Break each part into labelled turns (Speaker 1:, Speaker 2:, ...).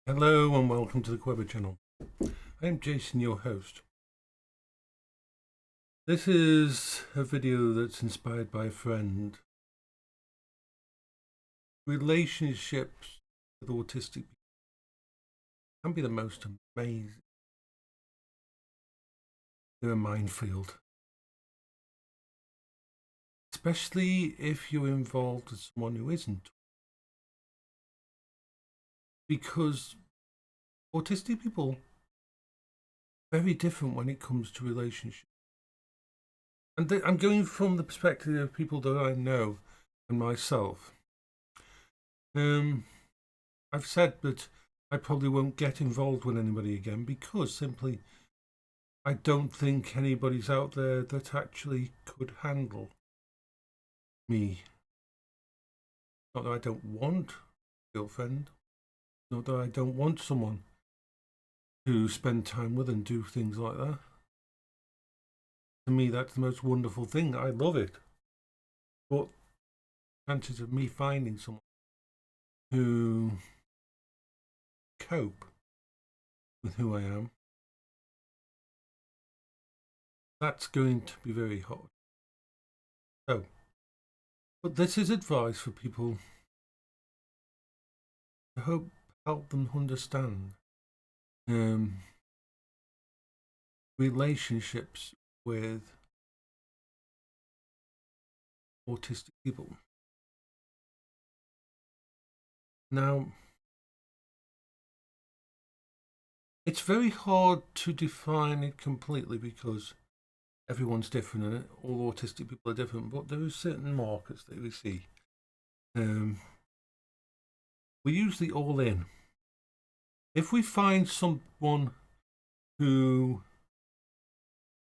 Speaker 1: Hello and welcome to the Queber channel. I am Jason, your host. This is a video that's inspired by a friend. Relationships with autistic people can be the most amazing. They're a minefield. Especially if you're involved with someone who isn't. Because autistic people are very different when it comes to relationships. And I'm going from the perspective of people that I know and myself. I've said that I probably won't get involved with anybody again because simply I don't think anybody's out there that actually could handle me. Not that I don't want a girlfriend, not that I don't want someone to spend time with and do things like that. To me, that's the most wonderful thing. I love it. But chances of me finding someone who cope with who I am, that's going to be very hard. So, but this is advice for people to help them understand relationships with autistic people. Now, it's very hard to define it completely because everyone's different and all autistic people are different, but there are certain markers that we see. We're usually all in. If we find someone who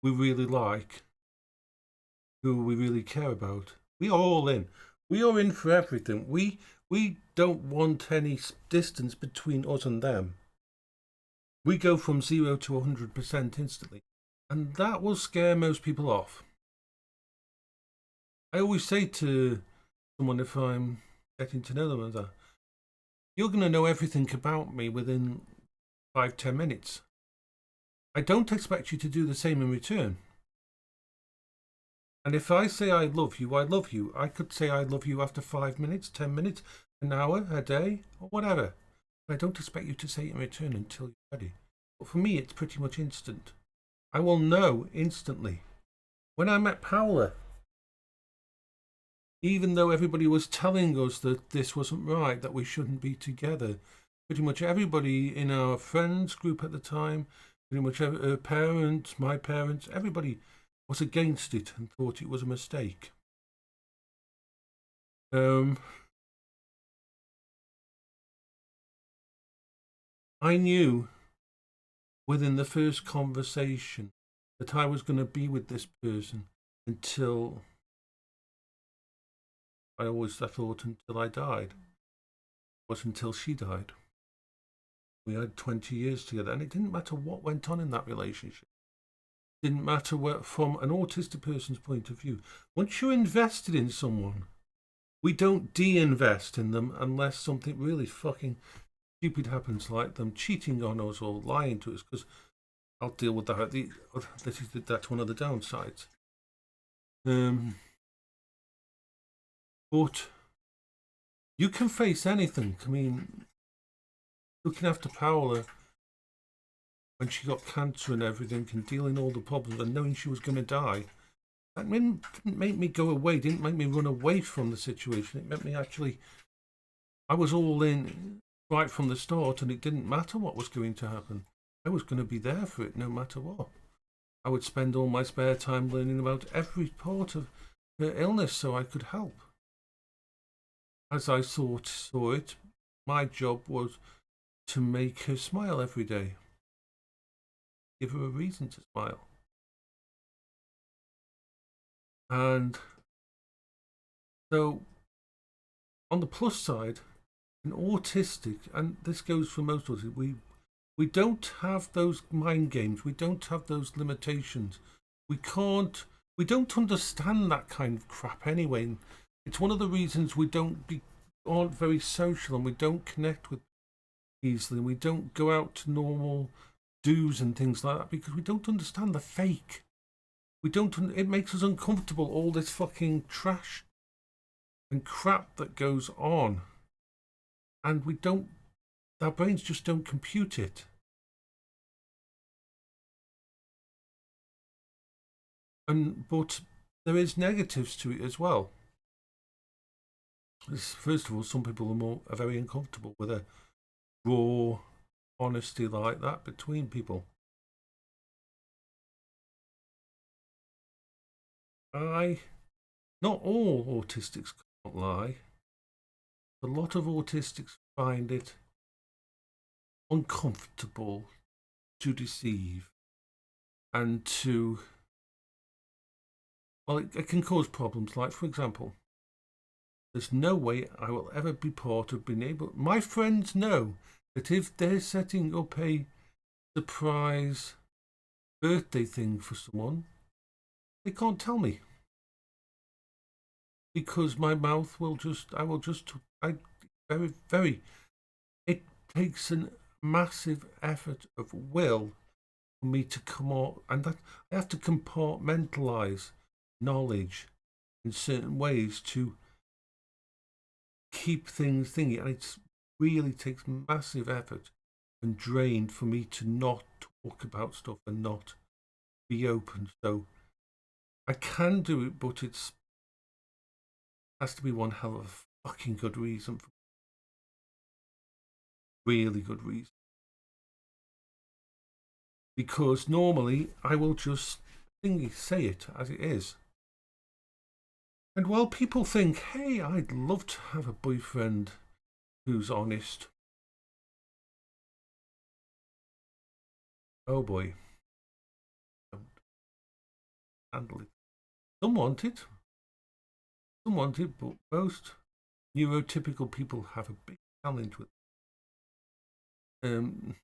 Speaker 1: we really like, who we really care about, we are all in. We are in for everything. We don't want any distance between us and them. We go from 0 to 100% instantly. And that will scare most people off. I always say to someone if I'm getting to know them that you're going to know everything about me within 5-10 minutes. I don't expect you to do the same in return. And if I say I love you, I love you. I could say I love you after 5 minutes, 10 minutes, an hour, a day, or whatever. I don't expect you to say it in return until you're ready. But for me, it's pretty much instant. I will know instantly. When I met Paola, even though everybody was telling us that this wasn't right, that we shouldn't be together, pretty much everybody in our friends group at the time, pretty much her parents, my parents, everybody was against it and thought it was a mistake. I knew within the first conversation that I was going to be with this person until I thought until I died. It was until she died. We had 20 years together, and it didn't matter what went on in that relationship. It didn't matter from an autistic person's point of view. Once you're invested in someone, we don't de-invest in them unless something really fucking stupid happens, like them cheating on us or lying to us, because I'll deal with that. That's one of the downsides. But you can face anything. I mean, looking after Paola when she got cancer and everything and dealing all the problems and knowing she was going to die, that didn't make me go away, didn't make me run away from the situation. It meant me actually, I was all in right from the start, and it didn't matter what was going to happen. I was going to be there for it no matter what. I would spend all my spare time learning about every part of her illness so I could help. As I saw it, my job was to make her smile every day. Give her a reason to smile. And so, on the plus side, an autistic, and this goes for most autistic, we don't have those mind games. We don't have those limitations. We don't understand that kind of crap anyway. It's one of the reasons we aren't very social and we don't connect with easily. We don't go out to normal do's and things like that because we don't understand the fake. We don't. It makes us uncomfortable. All this fucking trash and crap that goes on, and we don't. Our brains just don't compute it. But there is negatives to it as well. First of all, some people are very uncomfortable with a raw honesty like that between people. Not all autistics can't lie. A lot of autistics find it uncomfortable to deceive and to, well, it can cause problems. Like, for example, there's no way I will ever be part of being able. My friends know that if they're setting up a surprise birthday thing for someone, they can't tell me because my mouth will just. It takes a massive effort of will for me to come out, and that I have to compartmentalize knowledge in certain ways to keep things thingy, and it really takes massive effort and drain for me to not talk about stuff and not be open. So I can do it, but it has to be one hell of a fucking good reason. Really good reason. Because normally I will just say it as it is. And while people think, hey, I'd love to have a boyfriend who's honest. Oh boy. Don't handle it. Some want it. Some want it, but most neurotypical people have a big challenge with it.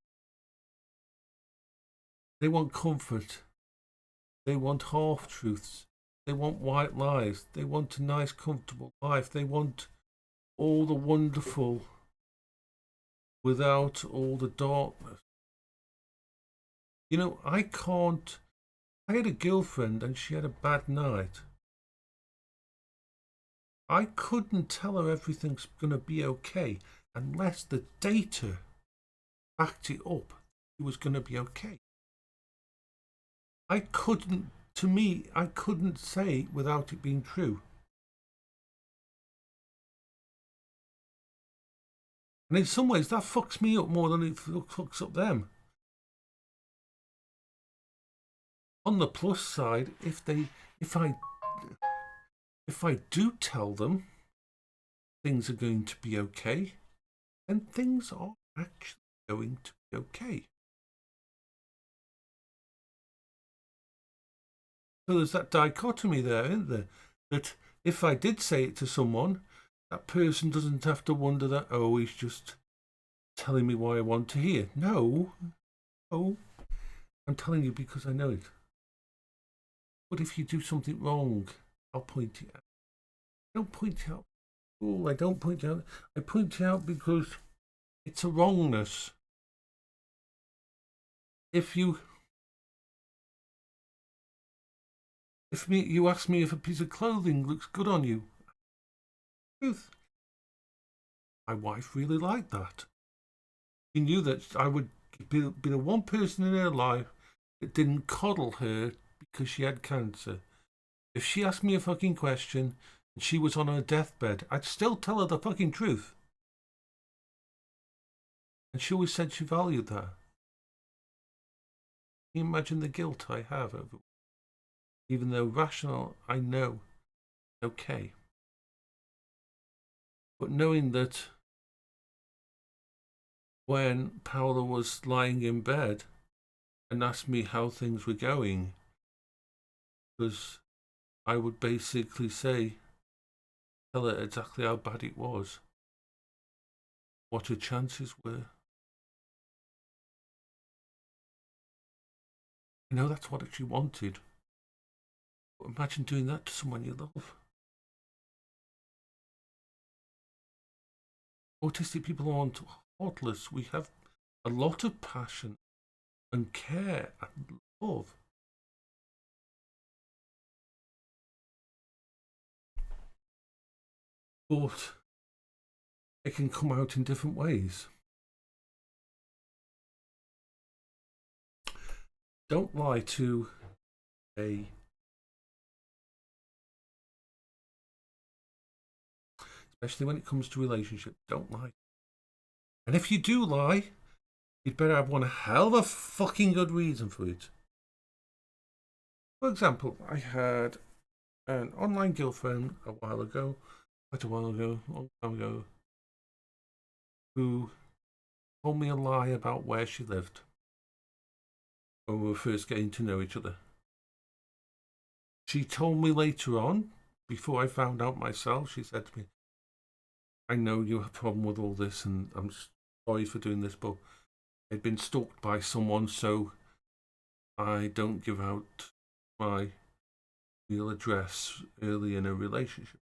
Speaker 1: They want comfort. They want half-truths. They want white lies. They want a nice, comfortable life. They want all the wonderful without all the darkness. You know, I had a girlfriend and she had a bad night. I couldn't tell her everything's going to be okay unless the data backed it up. It was going to be okay. I couldn't say without it being true. And in some ways, that fucks me up more than it fucks up them. On the plus side, if I do tell them things are going to be okay, then things are actually going to be okay. So there's that dichotomy there, isn't there? That if I did say it to someone, that person doesn't have to wonder that, oh, he's just telling me what I want to hear. No, I'm telling you because I know it. But if you do something wrong, I'll point it out. I don't point it out. I don't point it out. I point it out because it's a wrongness. If you ask me if a piece of clothing looks good on you, truth. My wife really liked that. She knew that I would be the one person in her life that didn't coddle her because she had cancer. If she asked me a fucking question and she was on her deathbed, I'd still tell her the fucking truth. And she always said she valued that. Can you imagine the guilt I have over it? Even though rational, I know, okay. But knowing that when Paola was lying in bed and asked me how things were going, because I would basically tell her exactly how bad it was, what her chances were. You know, that's what she wanted. But imagine doing that to someone you love. Autistic people aren't thoughtless. We have a lot of passion and care and love. But it can come out in different ways. Don't lie to a especially when it comes to relationships. Don't lie. And if you do lie, you'd better have one hell of a fucking good reason for it. For example, I had an online girlfriend a while ago, quite a while ago, a long time ago, who told me a lie about where she lived when we were first getting to know each other. She told me later on, before I found out myself, she said to me, I know you have a problem with all this and I'm sorry for doing this, but I'd been stalked by someone, so I don't give out my real address early in a relationship.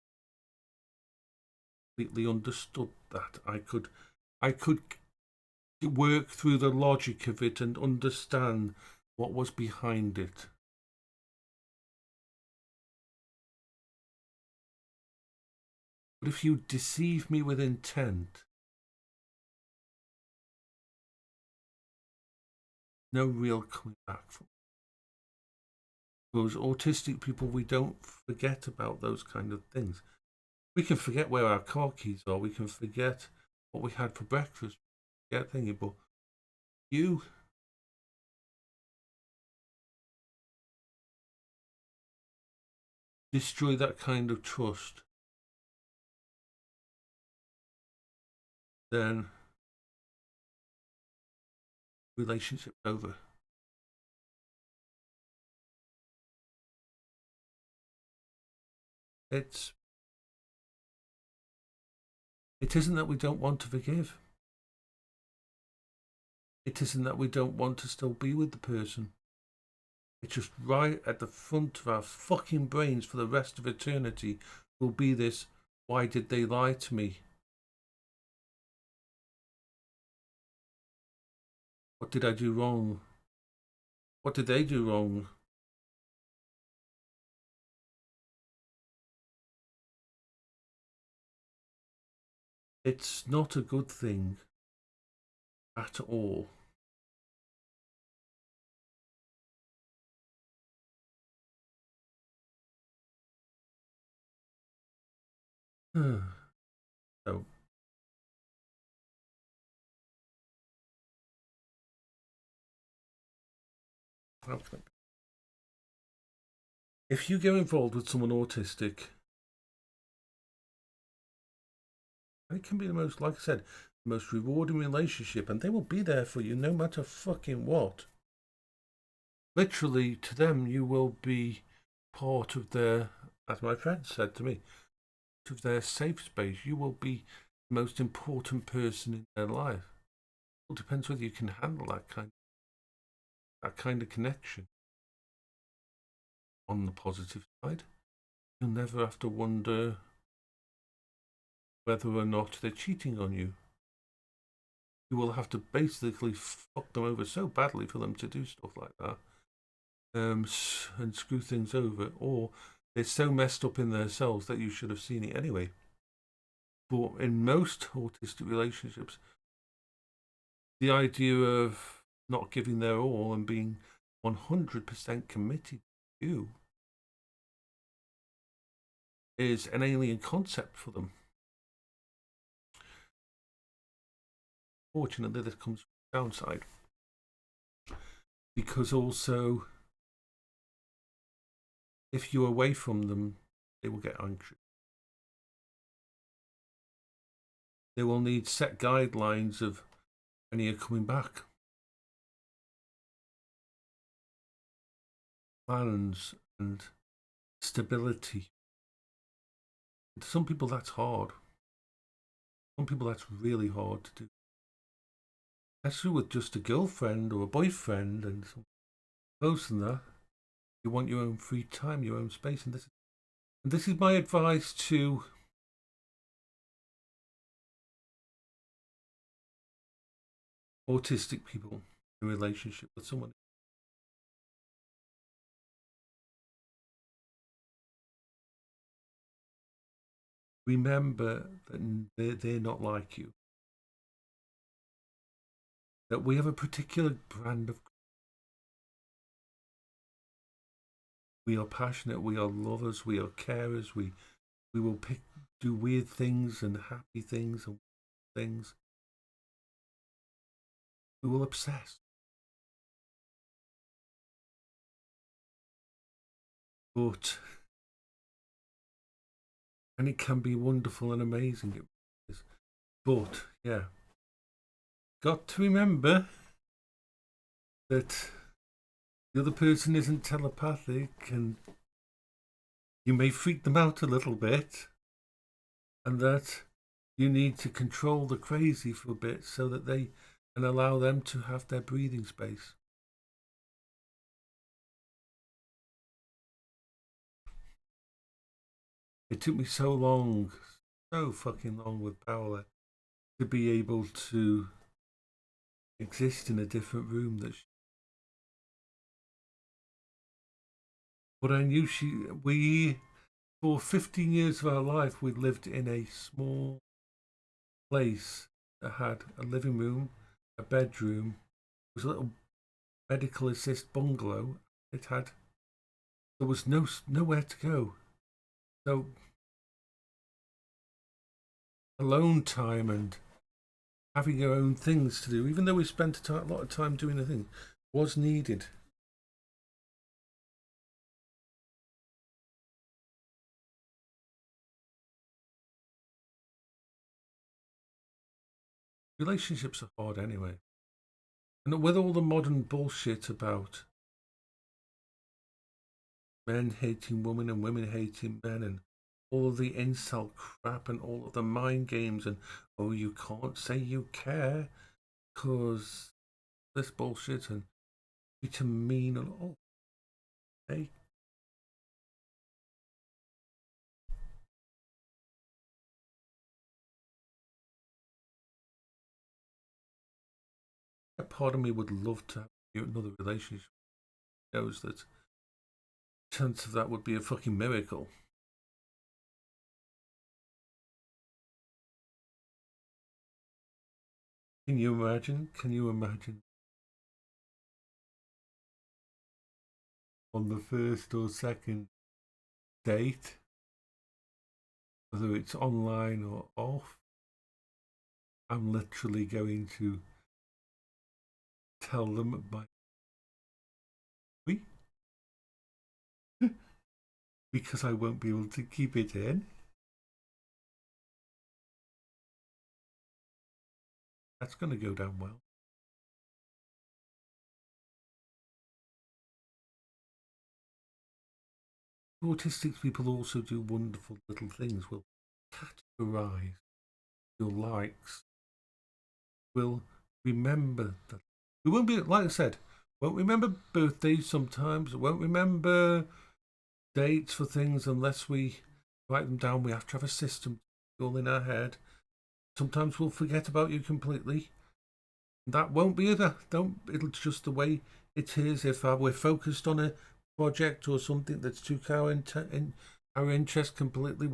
Speaker 1: Completely understood that. I could work through the logic of it and understand what was behind it. But if you deceive me with intent, no real coming back from it. Because autistic people, we don't forget about those kind of things. We can forget where our car keys are. We can forget what we had for breakfast. Forget thinking, but you destroy that kind of trust, then relationship over. It isn't that we don't want to forgive. It isn't that we don't want to still be with the person. It's just right at the front of our fucking brains for the rest of eternity will be this, why did they lie to me? What did I do wrong? What did they do wrong? It's not a good thing at all. So, if you get involved with someone autistic, it can be the most, like I said, the most rewarding relationship, and they will be there for you no matter fucking what. Literally, to them, you will be part of their, as my friend said to me, of their safe space. You will be the most important person in their life. It depends whether you can handle that kind of connection. On the positive side, you'll never have to wonder whether or not they're cheating on you. You will have to basically fuck them over so badly for them to do stuff like that, and screw things over, or they're so messed up in themselves that you should have seen it anyway. But in most autistic relationships, the idea of not giving their all and being 100% committed to you is an alien concept for them. Fortunately, this comes from the downside, because also if you're away from them, they will get anxious. They will need set guidelines of when you're coming back, plans and stability. To some people that's hard. Some people that's really hard to do. Especially with just a girlfriend or a boyfriend and close than that. You want your own free time, your own space, and this is my advice to autistic people in relationship with someone. Remember that they're not like you. That we have a particular brand of. We are passionate. We are lovers. We are carers. We will do weird things and happy things and things. We will obsess. But and it can be wonderful and amazing. It is. But yeah, got to remember that the other person isn't telepathic, and you may freak them out a little bit, and that you need to control the crazy for a bit so that they and allow them to have their breathing space. It took me so long, so fucking long with Paola to be able to exist in a different room that but I knew we for 15 years of our life we lived in a small place that had a living room, a bedroom, it was a little medical assist bungalow. There was nowhere to go. So alone time and having your own things to do, even though we spent a lot of time doing the thing, was needed. Relationships are hard anyway. And with all the modern bullshit about men hating women and women hating men and all of the incel crap and all of the mind games and oh you can't say you care because this bullshit and be too mean and oh hey. A part of me would love to have another relationship. Knows that the chance of that would be a fucking miracle. Can you imagine? Can you imagine on the first or second date, whether it's online or off, I'm literally going to tell them my because I won't be able to keep it in. That's going to go down well. Autistic people also do wonderful little things. Will categorize your likes. Will remember that. We won't be, like I said, won't remember birthdays sometimes. Won't remember dates for things unless we write them down. We have to have a system all in our head. Sometimes we'll forget about you completely. That won't be it'll just the way it is. If we're focused on a project or something that's took our interest completely,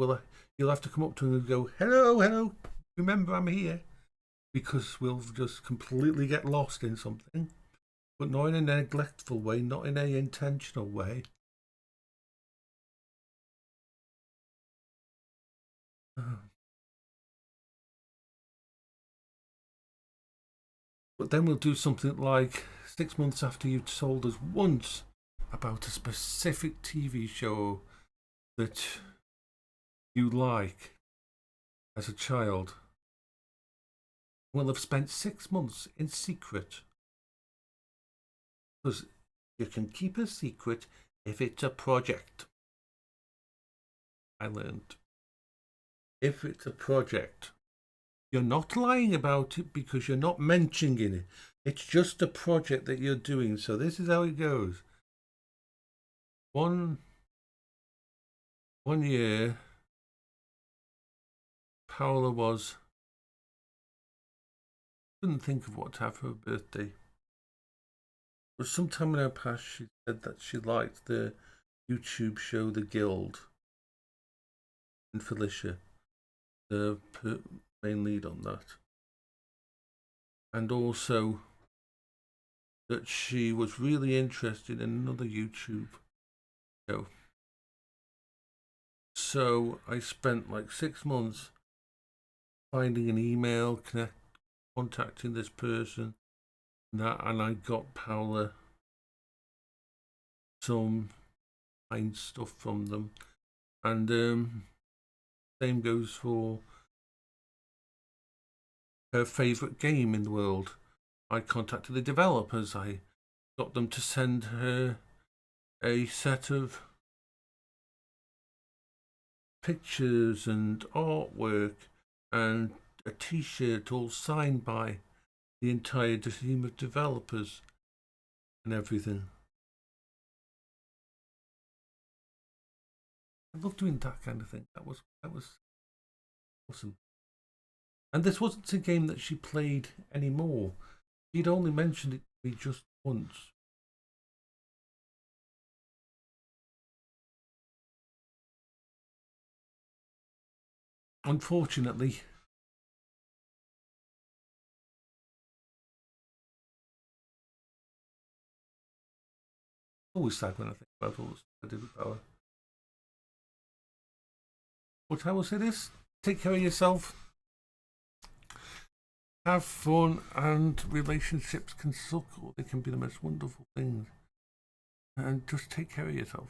Speaker 1: you'll have to come up to him and go, hello, remember I'm here, because we'll just completely get lost in something, but not in a neglectful way, not in a intentional way. But then we'll do something like 6 months after you've told us once about a specific TV show that you like as a child. We'll have spent 6 months in secret. Because you can keep a secret if it's a project. I learned. If it's a project, you're not lying about it because you're not mentioning it. It's just a project that you're doing. So this is how it goes. One year, Paola was couldn't think of what to have for her birthday. But sometime in her past, she said that she liked the YouTube show The Guild, and Felicia, the main lead on that, and also that she was really interested in another YouTube show. So I spent like 6 months finding an email, contacting this person, and I got Paola some fine stuff from them, and same goes for her favourite game in the world. I contacted the developers. I got them to send her a set of pictures and artwork and a t-shirt all signed by the entire team of developers and everything. I love doing that kind of thing. That was awesome. And this wasn't a game that she played anymore. She'd only mentioned it to me just once. Unfortunately, always sad when I think about all the stuff I did with Power. But I will say this: take care of yourself, have fun, and relationships can suck, or they can be the most wonderful things. And just take care of yourself.